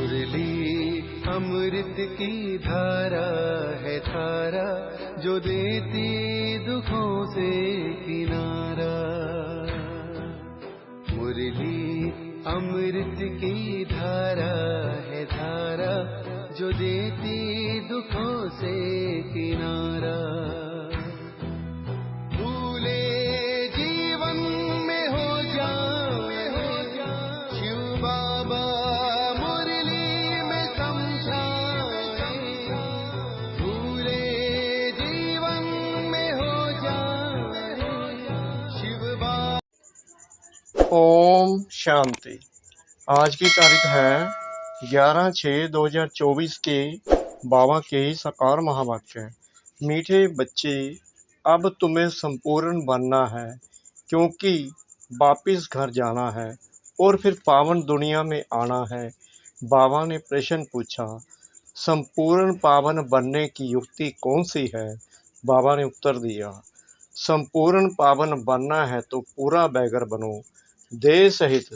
मुरली अमृत की धारा है धारा, जो देती दुखों से किनारा। मुरली अमृत की धारा है धारा, जो देती दुखों से किनारा। भूले जीवन में हो जाए शिव बाबा मुरली में समझाए। भूले जीवन में हो जाए शिव बाबा। ओम शांति। आज की तारीख है 11/6/2024 के बाबा के साकार महावाक्य। मीठे बच्चे, अब तुम्हें संपूर्ण बनना है, क्योंकि वापिस घर जाना है और फिर पावन दुनिया में आना है। बाबा ने प्रश्न पूछा, संपूर्ण पावन बनने की युक्ति कौन सी है? बाबा ने उत्तर दिया, संपूर्ण पावन बनना है तो पूरा बैगर बनो, देह सहित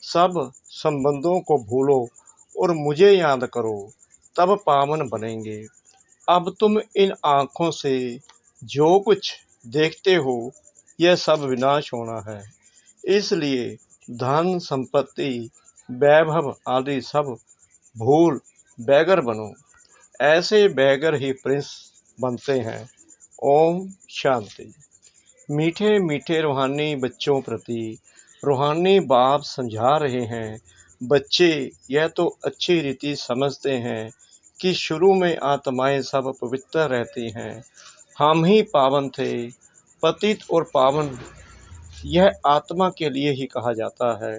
सब संबंधों को भूलो और मुझे याद करो, तब पावन बनेंगे। अब तुम इन आँखों से जो कुछ देखते हो यह सब विनाश होना है, इसलिए धन संपत्ति वैभव आदि सब भूल बैगर बनो। ऐसे बैगर ही प्रिंस बनते हैं। ओम शांति। मीठे मीठे रूहानी बच्चों प्रति रूहानी बाप समझा रहे हैं, बच्चे यह तो अच्छी रीति समझते हैं कि शुरू में आत्माएं सब पवित्र रहती हैं। हम ही पावन थे। पतित और पावन यह आत्मा के लिए ही कहा जाता है।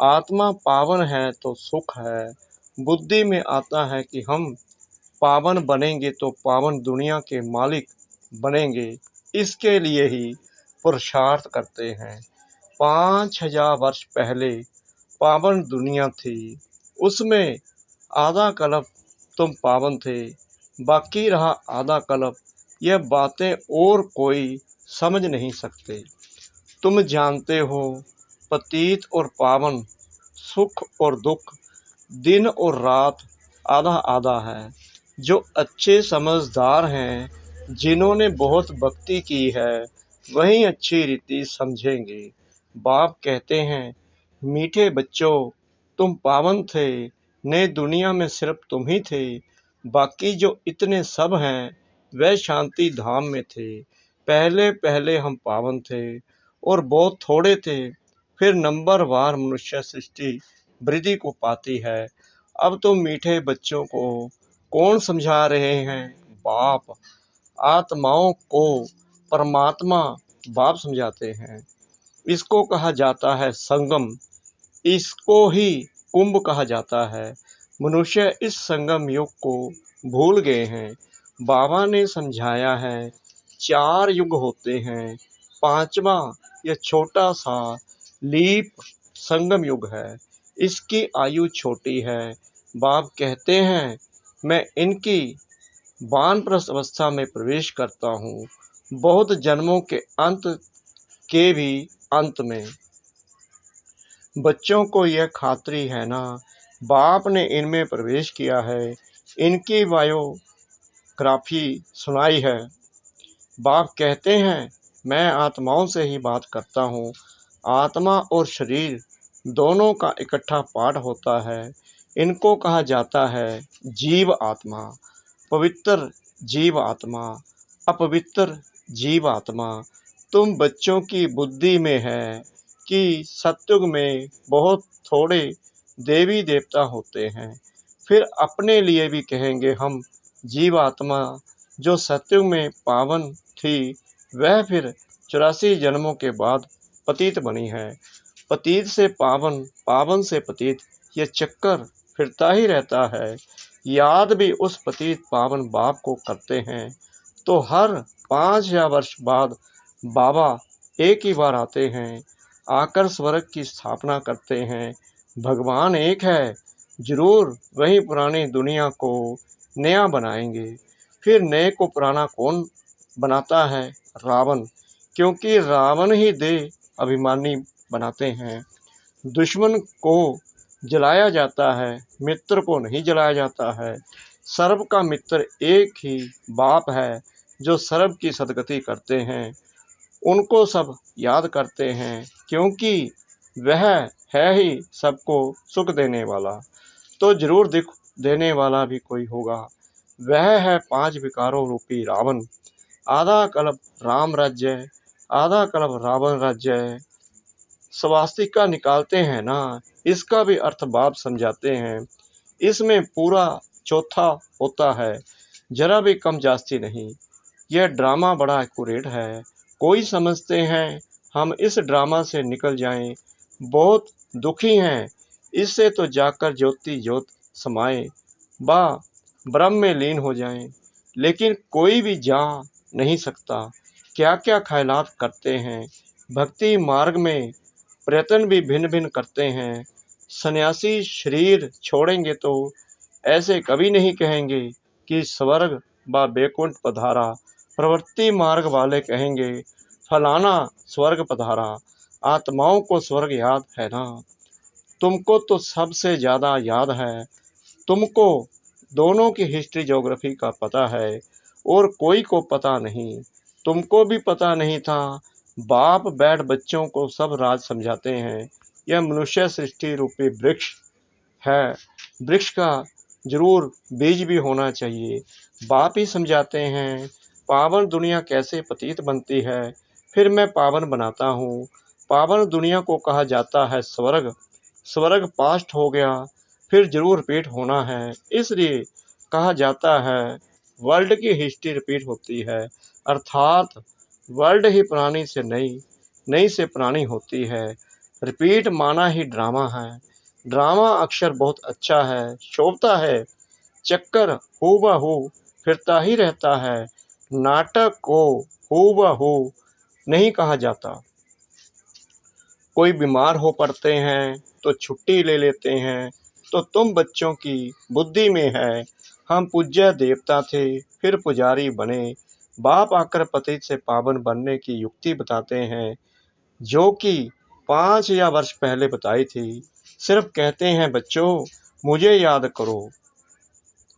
आत्मा पावन है तो सुख है। बुद्धि में आता है कि हम पावन बनेंगे तो पावन दुनिया के मालिक बनेंगे, इसके लिए ही पुरुषार्थ करते हैं। 5000 वर्ष पहले पावन दुनिया थी, उसमें आधा कल्प तुम पावन थे, बाकी रहा आधा कल्प। यह बातें और कोई समझ नहीं सकते। तुम जानते हो, पतित और पावन, सुख और दुख, दिन और रात आधा आधा है। जो अच्छे समझदार हैं, जिन्होंने बहुत भक्ति की है, वही अच्छी रीति समझेंगे। बाप कहते हैं, मीठे बच्चों, तुम पावन थे, नए दुनिया में सिर्फ तुम ही थे, बाकी जो इतने सब हैं वह शांति धाम में थे। पहले पहले हम पावन थे और बहुत थोड़े थे, फिर नंबरवार मनुष्य सृष्टि वृद्धि को पाती है। अब तो मीठे बच्चों को कौन समझा रहे हैं? बाप। आत्माओं को परमात्मा बाप समझाते हैं। इसको कहा जाता है संगम, इसको ही कुंभ कहा जाता है। मनुष्य इस संगम युग को भूल गए हैं। बाबा ने समझाया है, 4 युग होते हैं, 5वां यह छोटा सा लीप संगम युग है। इसकी आयु छोटी है। बाप कहते हैं, मैं इनकी वानप्रस्थ अवस्था में प्रवेश करता हूँ, बहुत जन्मों के अंत के भी अंत में। बच्चों को यह खातरी है ना, बाप ने इनमें प्रवेश किया है, इनकी बायोग्राफी सुनाई है। बाप कहते हैं, मैं आत्माओं से ही बात करता हूँ। आत्मा और शरीर दोनों का इकट्ठा पाठ होता है। इनको कहा जाता है जीव आत्मा, पवित्र जीव आत्मा, अपवित्र जीव आत्मा। तुम बच्चों की बुद्धि में है कि सतयुग में बहुत थोड़े देवी देवता होते हैं, फिर अपने लिए भी कहेंगे हम जीव आत्मा जो सतयुग में पावन थी, वह फिर 84 जन्मों के बाद पतित बनी है। पतित से पावन, पावन से पतित, यह चक्कर फिरता ही रहता है। याद भी उस पतित पावन बाप को करते हैं तो हर 5000 वर्ष बाद बाबा एक ही बार आते हैं, आकर स्वर्ग की स्थापना करते हैं। भगवान एक है, जरूर वही पुरानी दुनिया को नया बनाएंगे। फिर नए को पुराना कौन बनाता है? रावण, क्योंकि रावण ही देह अभिमानी बनाते हैं। दुश्मन को जलाया जाता है, मित्र को नहीं जलाया जाता है। सर्व का मित्र एक ही बाप है, जो सर्व की सदगति करते हैं, उनको सब याद करते हैं, क्योंकि वह है ही सबको सुख देने वाला। तो जरूर दुख देने वाला भी कोई होगा। वह है 5 विकारों रूपी रावण। आधा कल्प राम राज्य, आधा कल्प रावण राज्य। स्वास्तिका निकालते हैं ना, इसका भी अर्थ बाप समझाते हैं। इसमें पूरा चौथा होता है, जरा भी कम जास्ती नहीं। यह ड्रामा बड़ा एक्यूरेट है। कोई समझते हैं हम इस ड्रामा से निकल जाएं, बहुत दुखी हैं, इससे तो जाकर ज्योति ज्योत समाए, बा ब्रह्म में लीन हो जाएं। लेकिन कोई भी जा नहीं सकता। क्या क्या ख्यालात करते हैं। भक्ति मार्ग में प्रयत्न भी भिन्न भिन्न करते हैं। सन्यासी शरीर छोड़ेंगे तो ऐसे कभी नहीं कहेंगे कि स्वर्ग व बैकुंठ पधारा। प्रवृत्ति मार्ग वाले कहेंगे फलाना स्वर्ग पधारा। आत्माओं को स्वर्ग याद है ना। तुमको तो सबसे ज्यादा याद है। तुमको दोनों की हिस्ट्री ज्योग्राफी का पता है और कोई को पता नहीं। तुमको भी पता नहीं था। बाप बैठ बच्चों को सब राज समझाते हैं। यह मनुष्य सृष्टि रूपी वृक्ष है। वृक्ष का जरूर बीज भी होना चाहिए। बाप ही समझाते हैं पावन दुनिया कैसे पतित बनती है, फिर मैं पावन बनाता हूँ। पावन दुनिया को कहा जाता है स्वर्ग। स्वर्ग पास्ट हो गया, फिर जरूर रिपीट होना है, इसलिए कहा जाता है वर्ल्ड की हिस्ट्री रिपीट होती है। अर्थात वर्ल्ड ही पुरानी से नई, नई से पुरानी होती है। रिपीट माना ही ड्रामा है। ड्रामा अक्षर बहुत अच्छा है, शोभता है। चक्कर हूबहू फिरता ही रहता है। नाटक को हूबहू नहीं कहा जाता। कोई बीमार हो पड़ते हैं तो छुट्टी ले लेते हैं। तो तुम बच्चों की बुद्धि में है। हम पूज्य देवता थे, फिर पुजारी बने। बाप आकर पतित से पावन बनने की युक्ति बताते हैं, जो कि 5 या वर्ष पहले बताई थी। सिर्फ कहते हैं बच्चों मुझे याद करो।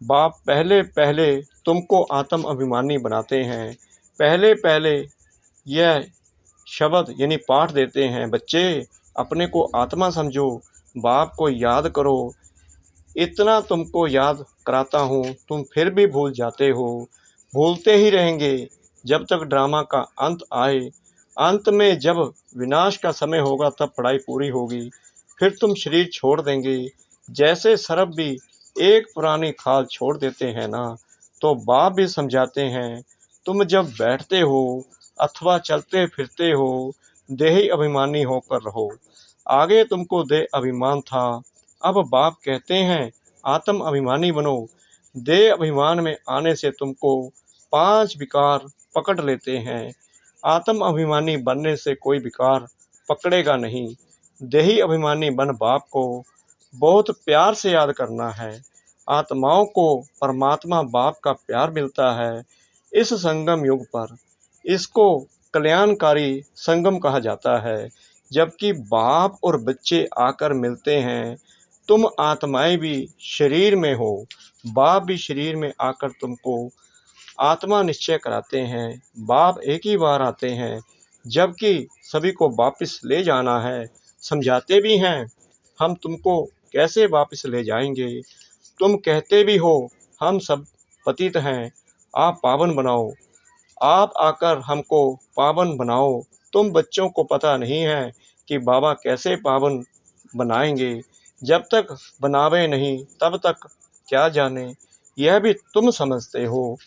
बाप पहले पहले तुमको आत्म अभिमानी बनाते हैं। पहले पहले यह शब्द यानी पाठ देते हैं, बच्चे अपने को आत्मा समझो, बाप को याद करो। इतना तुमको याद कराता हूँ, तुम फिर भी भूल जाते हो। भूलते ही रहेंगे जब तक ड्रामा का अंत आए। अंत में जब विनाश का समय होगा तब पढ़ाई पूरी होगी, फिर तुम शरीर छोड़ देंगे। जैसे सर्प भी एक पुरानी खाल छोड़ देते हैं ना, तो बाप भी समझाते हैं तुम जब बैठते हो अथवा चलते फिरते हो, देही अभिमानी होकर रहो। आगे तुमको देह अभिमान था, अब बाप कहते हैं आत्म अभिमानी बनो। देह अभिमान में आने से तुमको 5 विकार पकड़ लेते हैं। आत्म अभिमानी बनने से कोई विकार पकड़ेगा नहीं। देही अभिमानी बन बाप को बहुत प्यार से याद करना है। आत्माओं को परमात्मा बाप का प्यार मिलता है इस संगम युग पर। इसको कल्याणकारी संगम कहा जाता है। जबकि बाप और बच्चे आकर मिलते हैं, तुम आत्माएं भी शरीर में हो, बाप भी शरीर में आकर तुमको आत्मा निश्चय कराते हैं। बाप एक ही बार आते हैं, जबकि सभी को वापस ले जाना है। समझाते भी हैं हम तुमको कैसे वापस ले जाएंगे। तुम कहते भी हो हम सब पतित हैं, आप पावन बनाओ। आप आकर हमको पावन बनाओ। तुम बच्चों को पता नहीं है कि बाबा कैसे पावन बनाएंगे। जब तक बनावे नहीं तब तक क्या जाने। यह भी तुम समझते हो।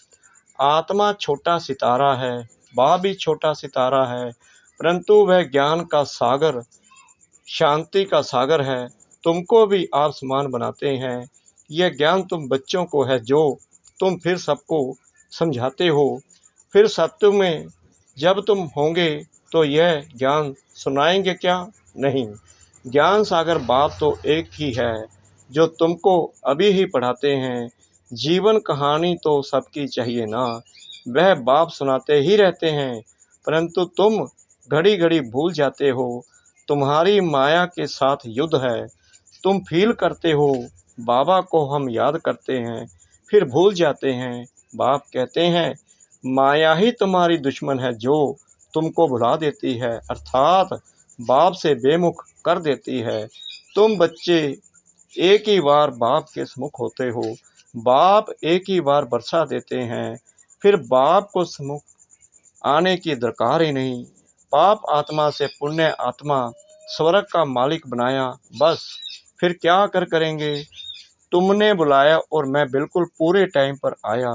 आत्मा छोटा सितारा है, बाप भी छोटा सितारा है, परंतु वह ज्ञान का सागर, शांति का सागर है। तुमको भी आप समान बनाते हैं। यह ज्ञान तुम बच्चों को है जो तुम फिर सबको समझाते हो। फिर सत्य में जब तुम होंगे तो यह ज्ञान सुनाएंगे क्या? नहीं। ज्ञान सागर बाप तो एक ही है जो तुमको अभी ही पढ़ाते हैं। जीवन कहानी तो सबकी चाहिए ना, वह बाप सुनाते ही रहते हैं, परंतु तुम घड़ी घड़ी भूल जाते हो। तुम्हारी माया के साथ युद्ध है। तुम फील करते हो, बाबा को हम याद करते हैं फिर भूल जाते हैं। बाप कहते हैं माया ही तुम्हारी दुश्मन है जो तुमको भुला देती है, अर्थात बाप से बेमुख कर देती है। तुम बच्चे एक ही बार बाप के सम्मुख होते हो, बाप एक ही बार बरसा देते हैं, फिर बाप को सम्मुख आने की दरकार ही नहीं। पाप आत्मा से पुण्य आत्मा स्वर्ग का मालिक बनाया, बस फिर क्या करेंगे। तुमने बुलाया और मैं बिल्कुल पूरे टाइम पर आया।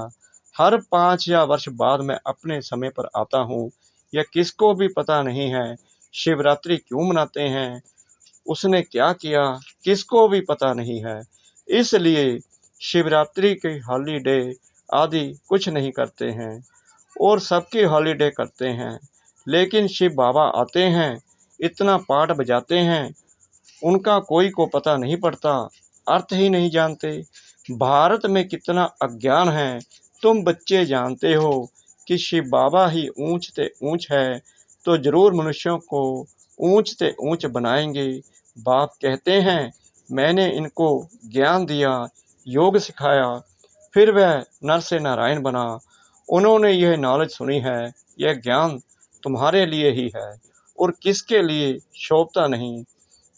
हर 5 या वर्ष बाद मैं अपने समय पर आता हूँ। यह किसको भी पता नहीं है। शिवरात्रि क्यों मनाते हैं, उसने क्या किया, किसको भी पता नहीं है। इसलिए शिवरात्रि के हॉलीडे आदि कुछ नहीं करते हैं और सबकी हॉलीडे करते हैं। लेकिन शिव बाबा आते हैं, इतना पाठ बजाते हैं, उनका कोई को पता नहीं पड़ता, अर्थ ही नहीं जानते। भारत में कितना अज्ञान है। तुम बच्चे जानते हो कि शिव बाबा ही ऊंच से ऊंच है, तो जरूर मनुष्यों को ऊंच से ऊंच बनाएंगे। बाप कहते हैं मैंने इनको ज्ञान दिया, योग सिखाया, फिर वह नर से नारायण बना। उन्होंने यह नॉलेज सुनी है, यह ज्ञान तुम्हारे लिए ही है और किसके लिए शोभता नहीं।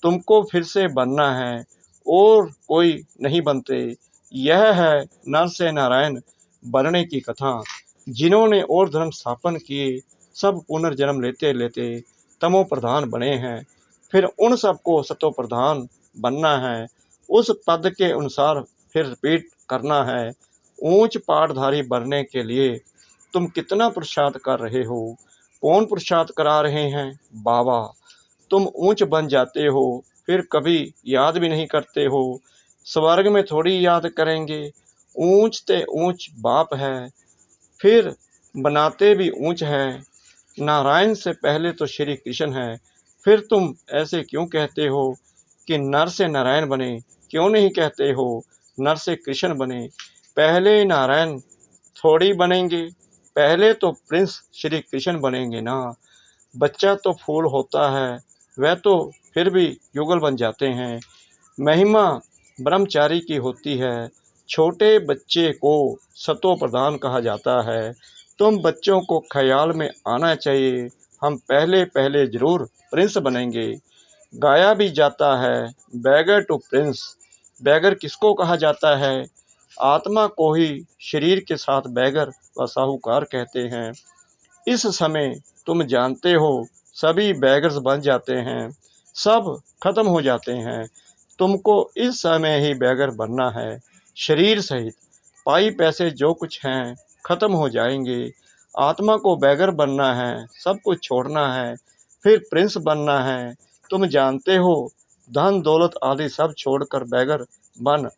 तुमको फिर से बनना है और कोई नहीं बनते। यह है नर से नारायण बनने की कथा। जिन्होंने और धर्म स्थापन किए सब पुनर्जन्म लेते लेते तमो प्रधान बने हैं, फिर उन सबको सतो प्रधान बनना है। उस पद के अनुसार फिर रिपीट करना है। ऊंच पाठधारी बनने के लिए तुम कितना पुरुषार्थ कर रहे हो। कौन पुरुषार्थ करा रहे हैं, बाबा। तुम ऊंच बन जाते हो फिर कभी याद भी नहीं करते हो। स्वर्ग में थोड़ी याद करेंगे। ऊंच ते ऊंच बाप है, फिर बनाते भी ऊंच है। नारायण से पहले तो श्री कृष्ण है, फिर तुम ऐसे क्यों कहते हो कि नर से नारायण बने। क्यों नहीं कहते हो नर से कृष्ण बने। पहले नारायण थोड़ी बनेंगे, पहले तो प्रिंस श्री कृष्ण बनेंगे ना। बच्चा तो फूल होता है, वह तो फिर भी युगल बन जाते हैं। महिमा ब्रह्मचारी की होती है। छोटे बच्चे को सतो प्रधान कहा जाता है। तुम बच्चों को ख्याल में आना चाहिए हम पहले पहले जरूर प्रिंस बनेंगे। गाया भी जाता है बैगर टू प्रिंस। बैगर किसको कहा जाता है, आत्मा को ही शरीर के साथ बैगर व साहूकार कहते हैं। इस समय तुम जानते हो सभी बैगर्स बन जाते हैं, सब खत्म हो जाते हैं। तुमको इस समय ही बैगर बनना है। शरीर सहित पाई पैसे जो कुछ हैं खत्म हो जाएंगे। आत्मा को बैगर बनना है, सब कुछ छोड़ना है, फिर प्रिंस बनना है। तुम जानते हो धन दौलत आदि सब छोड़कर बैगर बन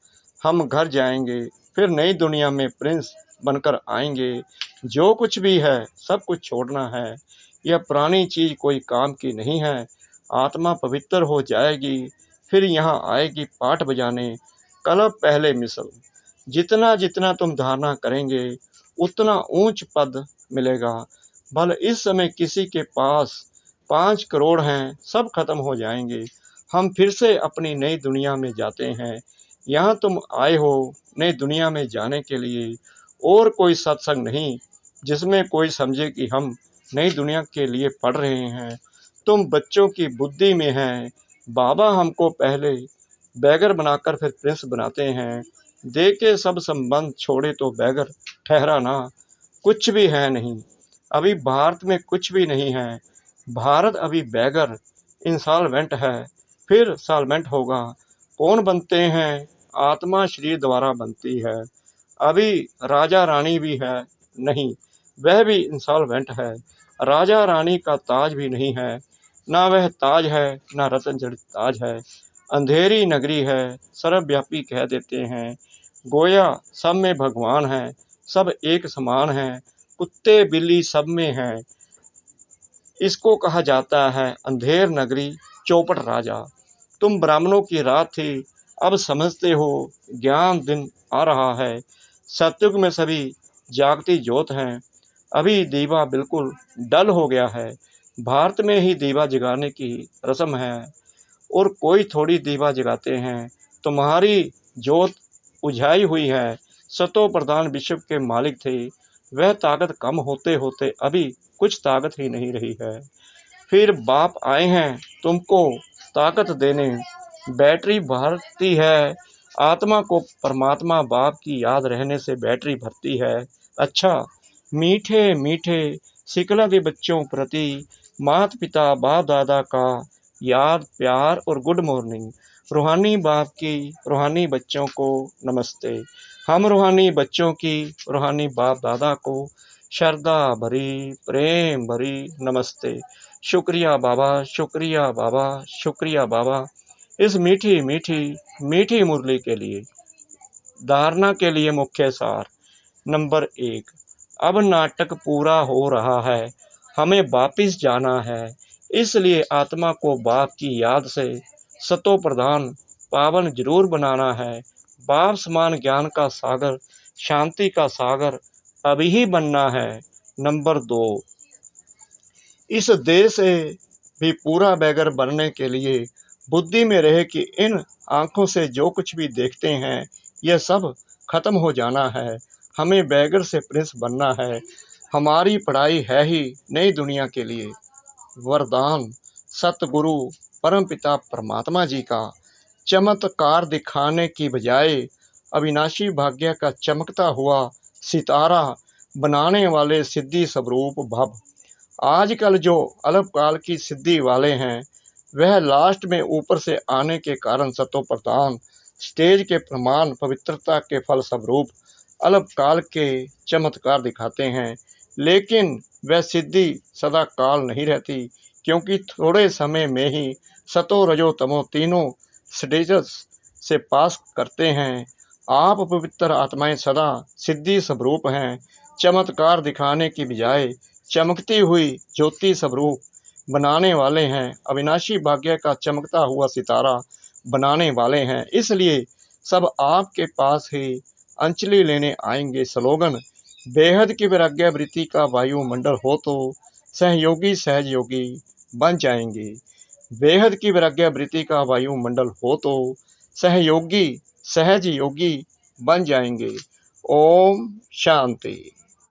हम घर जाएंगे, फिर नई दुनिया में प्रिंस बनकर आएंगे। जो कुछ भी है सब कुछ छोड़ना है। यह पुरानी चीज कोई काम की नहीं है। आत्मा पवित्र हो जाएगी, फिर यहाँ आएगी पाठ बजाने। कलप पहले मिसल। जितना जितना तुम धारणा करेंगे उतना ऊंच पद मिलेगा। भले इस समय किसी के पास 5 करोड़ हैं, सब खत्म हो जाएंगे। हम फिर से अपनी नई दुनिया में जाते हैं। यहाँ तुम आए हो नई दुनिया में जाने के लिए, और कोई सत्संग नहीं जिसमें कोई समझे कि हम नई दुनिया के लिए पढ़ रहे हैं। तुम बच्चों की बुद्धि में हैं। बाबा हमको पहले बैगर बनाकर फिर प्रिंस बनाते हैं। दे के सब संबंध छोड़े तो बैगर ठहरा ना। कुछ भी है नहीं, अभी भारत में कुछ भी नहीं है। भारत अभी बैगर इंसॉल्वेंट है, फिर सॉल्वेंट होगा। कौन बनते हैं, आत्मा शरीर द्वारा बनती है। अभी राजा रानी भी है नहीं, वह भी इंसॉल्वेंट है। राजा रानी का ताज भी नहीं है, ना वह ताज है ना रतन जड़ित ताज है। अंधेरी नगरी है, सर्वव्यापी कह देते हैं। गोया सब में भगवान है, सब एक समान है। कुत्ते बिल्ली सब में है, इसको कहा जाता है अंधेर नगरी चौपट राजा। तुम ब्राह्मणों की रात थी, अब समझते हो ज्ञान दिन आ रहा है। सतयुग में सभी जागती ज्योत हैं। अभी दीवा बिल्कुल डल हो गया है। भारत में ही दीवा जगाने की रस्म है। और कोई थोड़ी दीवा जगाते हैं। तुम्हारी जोत उझाई हुई है। सतो प्रधान विश्व के मालिक थे, वह ताकत कम होते होते अभी कुछ ताकत ही नहीं रही है। फिर बाप आए हैं तुमको ताकत देने। बैटरी भरती है आत्मा को, परमात्मा बाप की याद रहने से बैटरी भरती है। अच्छा, मीठे मीठे सिकलते बच्चों प्रति माता पिता बाप दादा का याद प्यार और गुड मॉर्निंग। रूहानी बाप की रूहानी बच्चों को नमस्ते। हम रूहानी बच्चों की रूहानी बाप दादा को श्रद्धा भरी प्रेम भरी नमस्ते। शुक्रिया बाबा, शुक्रिया बाबा, शुक्रिया बाबा, इस मीठी मीठी मीठी मुरली के लिए। धारणा के लिए मुख्य सार। नंबर 1, अब नाटक पूरा हो रहा है, हमें वापिस जाना है। इसलिए आत्मा को बाप की याद से सतो प्रधान पावन जरूर बनाना है। बाप समान ज्ञान का सागर, शांति का सागर अभी ही बनना है। नंबर 2, इस देह से भी पूरा बैगर बनने के लिए बुद्धि में रहे कि इन आंखों से जो कुछ भी देखते हैं यह सब खत्म हो जाना है। हमें बैगर से प्रिंस बनना है। हमारी पढ़ाई है ही नई दुनिया के लिए। वरदान सतगुरु परमपिता परमात्मा जी का चमत्कार दिखाने की बजाय अविनाशी भाग्य का चमकता हुआ सितारा बनाने वाले सिद्धि स्वरूप भव। आजकल जो अल्पकाल की सिद्धि वाले हैं वह लास्ट में ऊपर से आने के कारण सतो प्रधान स्टेज के प्रमाण पवित्रता के फल स्वरूप अल्पकाल के चमत्कार दिखाते हैं, लेकिन वह सिद्धि सदा काल नहीं रहती, क्योंकि थोड़े समय में ही सतो रजो तमो तीनों स्टेजस से पास करते हैं। आप पवित्र आत्माएं सदा सिद्धि स्वरूप हैं। चमत्कार दिखाने की बजाय चमकती हुई ज्योति स्वरूप बनाने वाले हैं। अविनाशी भाग्य का चमकता हुआ सितारा बनाने वाले हैं। इसलिए सब आपके पास ही अंजलि लेने आएंगे। स्लोगन, बेहद की वैराग्य वृत्ति का वायुमंडल हो तो सहयोगी सहज योगी बन जाएंगे। बेहद की वैराग्य वृत्ति का वायुमंडल हो तो सहयोगी सहज योगी बन जाएंगे। ओम शांति।